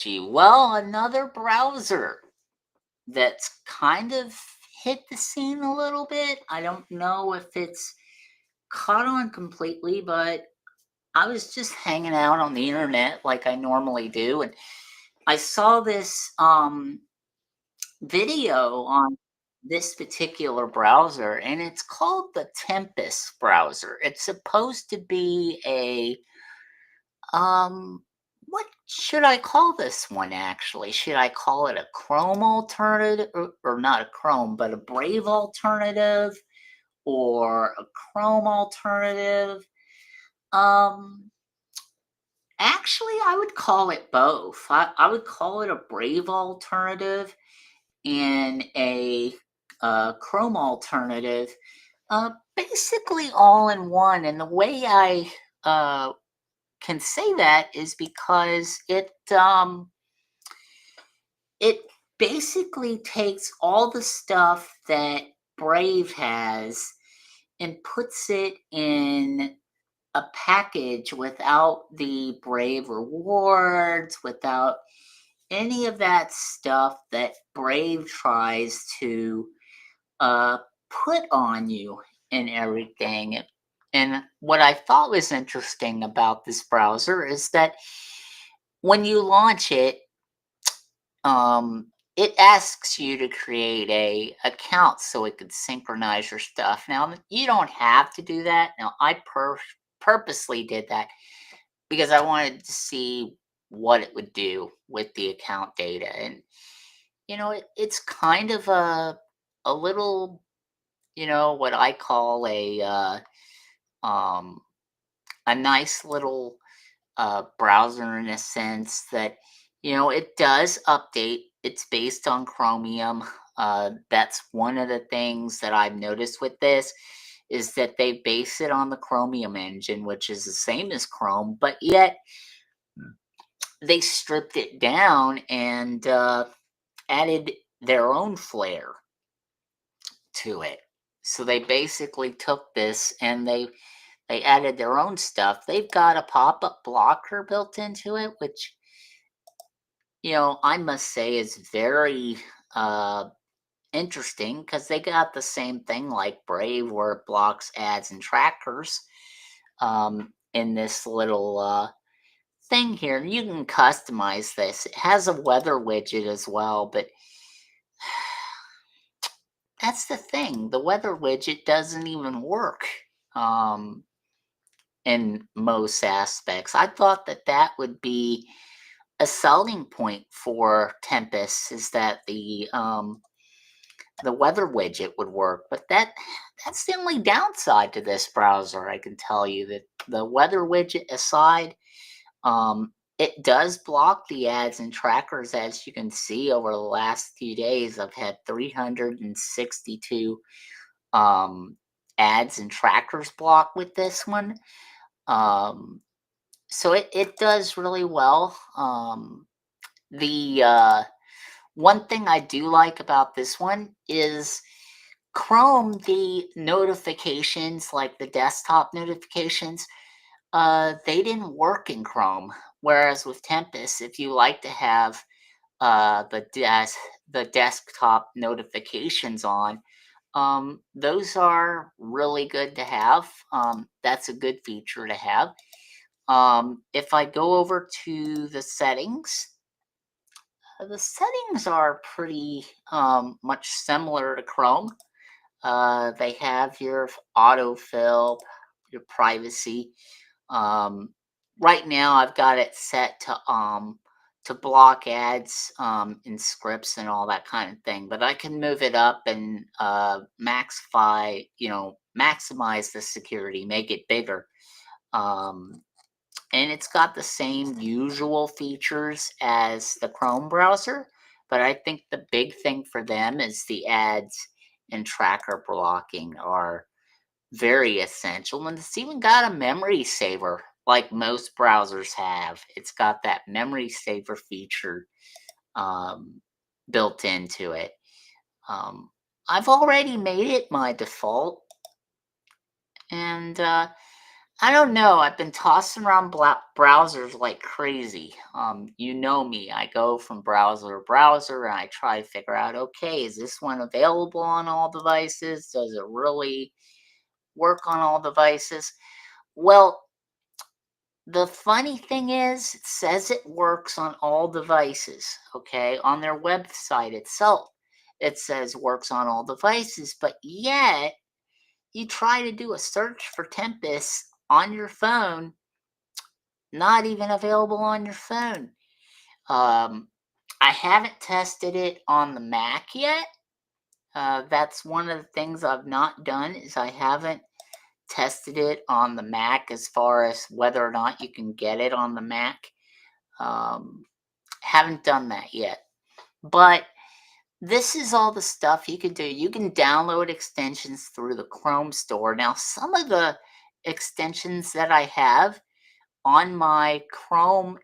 Gee, well, another browser that's kind of hit the scene a little bit. I don't know if it's caught on completely, but I was just hanging out on the internet like I normally do, and I saw this video on this particular browser, and it's called the Tempest browser. It's supposed to be a um what should I call this one actually? Should I call it a Chrome alternative, or not a Chrome, but a Brave alternative, or a Chrome alternative? Um Actually, I would call it both. I would call it a Brave alternative and a Chrome alternative, basically all in one. And the way I can say that is because it basically takes all the stuff that Brave has and puts it in a package without the Brave rewards, without any of that stuff that Brave tries to uh, put on you and everything. And what I thought was interesting about this browser is that when you launch it, it asks you to create a account so it could synchronize your stuff. Now you don't have to do that. Now purposely did that because I wanted to see what it would do with the account data. And it's kind of a little, what I call um a nice little browser, in a sense that it does update. It's based on Chromium. That's one of the things that I've noticed with this, is that they base it on the Chromium engine, which is the same as Chrome, but yet they stripped it down and added their own flair to it. So they basically took this and they added their own stuff. They've got a pop-up blocker built into it, which I must say is very uh, interesting, because they got the same thing like Brave, where it blocks ads and trackers in this little thing here. You can customize this. It has a weather widget as well, but that's the thing. The weather widget doesn't even work um, in most aspects. I thought that that would be a selling point for Tempest, is that the weather widget would work, but that's the only downside to this browser. I can tell you that, the weather widget aside, it does block the ads and trackers. As you can see, over the last few days, I've had 362 ads and trackers blocked with this one. Um, so it does really well. The One thing I do like about this one is Chrome, the notifications, like the desktop notifications, they didn't work in Chrome. Whereas with Tempest, if you like to have the desktop notifications on, those are really good to have. That's a good feature to have. If I go over to the settings are pretty much similar to Chrome. They have your autofill, your privacy. Um, right now, I've got it set to block ads in scripts and all that kind of thing. But I can move it up and maximize the security, make it bigger. Um, and it's got the same usual features as the Chrome browser, but I think the big thing for them is the ads and tracker blocking are very essential. And it's even got a memory saver, like most browsers have. It's got that memory saver feature um, built into it. Um, I've already made it my default, and I don't know. I've been tossing around browsers like crazy. You know me. I go from browser to browser and I try to figure out, okay, is this one available on all devices? Does it really work on all devices? Well, the funny thing is, it says it works on all devices, okay? On their website itself, it says works on all devices, but yet you try to do a search for Tempest on your phone, not even available on your phone. Um, I haven't tested it on the Mac yet. That's one of the things I've not done is I haven't tested it on the Mac as far as whether or not you can get it on the Mac. Um, haven't done that yet. But this is all the stuff you can do. You can download extensions through the Chrome store. Now, some of the extensions that I have on my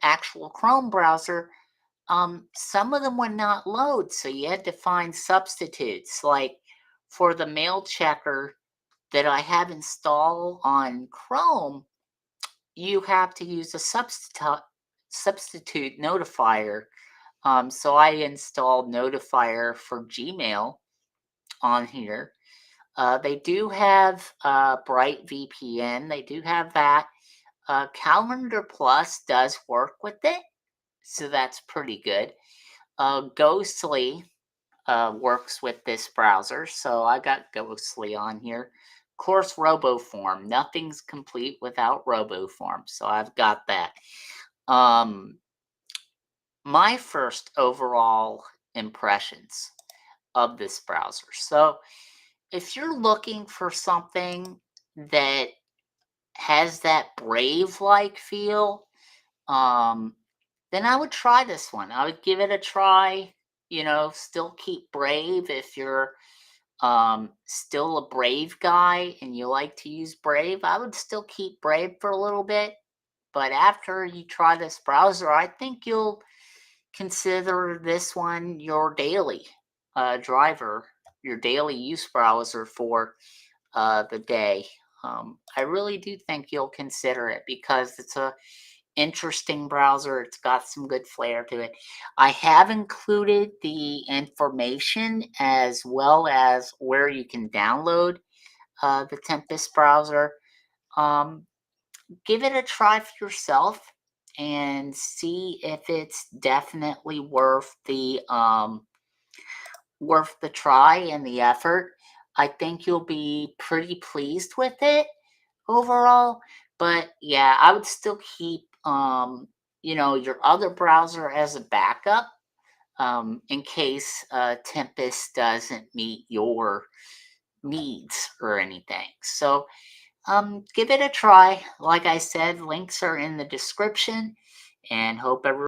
actual Chrome browser, some of them would not load. So you had to find substitutes. Like for the mail checker that I have installed on Chrome, you have to use a substitute notifier. So I installed Notifier for Gmail on here. They do have Bright VPN. They do have that. Calendar Plus does work with it, so that's pretty good. Ghostly works with this browser, so I got Ghostly on here. Of course, RoboForm. Nothing's complete without RoboForm, so I've got that. Um, my first overall impressions of this browser. So, if you're looking for something that has that Brave like feel, um, then I would try this one. I would give it a try. Still keep Brave if you're still a Brave guy and you like to use Brave. I would still keep Brave for a little bit. But after you try this browser, I think you'll consider this one your daily driver, your daily use browser for the day. I really do think you'll consider it because it's a interesting browser. It's got some good flair to it. I have included the information as well as where you can download the Tempest browser. Um, Give it a try for yourself and see if it's definitely worth the try and the effort. I think you'll be pretty pleased with it overall. But yeah, I would still keep your other browser as a backup in case Tempest doesn't meet your needs or anything. So give it a try. Like I said, links are in the description, and hope everyone